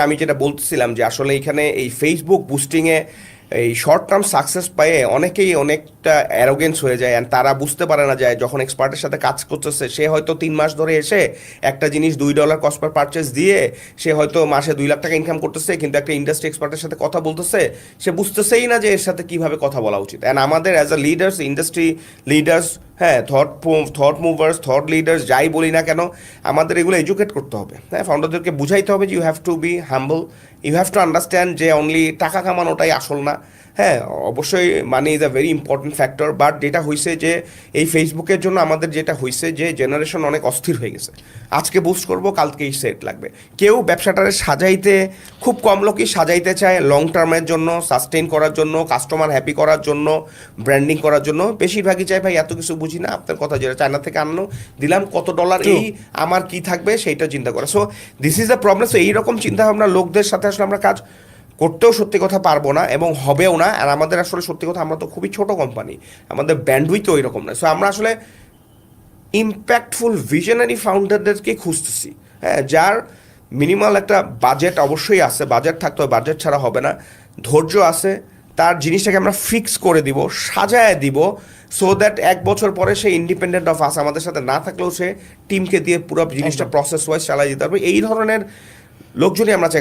আমি যেটা বলতেছিলাম যে আসলে এখানে এই ফেসবুক বুস্টিংয়ে এই শর্ট টার্ম সাকসেস পেয়ে অনেকেই অনেকটা অ্যারোগেন্স হয়ে যায় অ্যান্ড তারা বুঝতে পারে না যায় যখন এক্সপার্টের সাথে কাজ করতেছে সে হয়তো 3 মাস ধরে এসে একটা জিনিস $2 কস্ট পার পারচেস দিয়ে সে হয়তো মাসে 2 লাখ টাকা ইনকাম করতেছে, কিন্তু একটা ইন্ডাস্ট্রি এক্সপার্টের সাথে কথা বলতেছে সে বুঝতেছেই না যে এর সাথে কিভাবে কথা বলা উচিত। অ্যান্ড আমাদের as a leaders, industry leaders, হ্যাঁ, থট মুভার্স, থট লিডার্স যাই বলি না কেন, আমাদের এগুলো এডুকেট করতে হবে। হ্যাঁ, ফাউন্ডারদেরকে বুঝাইতে হবে যে you have to be humble, you have to understand যে অনলি টাকা কামানোটাই আসল না। হ্যাঁ, অবশ্যই money is a very important factor, but যেটা হয়েছে যে এই ফেসবুকের জন্য আমাদের যেটা হয়েছে যে জেনারেশন অনেক অস্থির হয়ে গেছে। আজকে বুস্ট করবো, কালকেই সেট লাগবে। কেউ ব্যবসাটারে সাজাইতে, খুব কম লোকই সাজাইতে চায় লং টার্মের জন্য, সাস্টেইন করার জন্য, কাস্টমার হ্যাপি করার জন্য, ব্র্যান্ডিং করার জন্য। বেশিরভাগই চাই ভাই এত কিছু বুঝি না, আপনার কথা যেটা চায়না থেকে আনলো, দিলাম কত ডলার, এই আমার কি থাকবে সেইটা চিন্তা করা। So this is the problem. So এইরকম চিন্তাভাবনা লোকদের সাথে আসলে আমরা কাজ করতেও সত্যি কথা পারবো না এবং হবেও না। আর আমাদের আসলে সত্যি কথা, আমরা তো খুবই ছোট কোম্পানি, আমাদের ব্যান্ডউইথ ওই রকম না। সো আমরা আসলে ইম্প্যাক্টফুল ভিশনারি ফাউন্ডারদেরকে খুঁজতেছি, হ্যাঁ, যার মিনিমাল একটা বাজেট অবশ্যই আছে, বাজেট থাকতে হবে, বাজেট ছাড়া হবে না, ধৈর্য আছে, তার জিনিসটাকে আমরা ফিক্স করে দিব, সাজায় দিব, সো দ্যাট 1 বছর পরে সে ইন্ডিপেন্ডেন্ট অফ আস, আমাদের সাথে না থাকলেও সে টিমকে দিয়ে পুরো জিনিসটা প্রসেস ওয়াইজ চালাই দিতে পারবে। এই ধরনের লোকজনই আমরা চাই।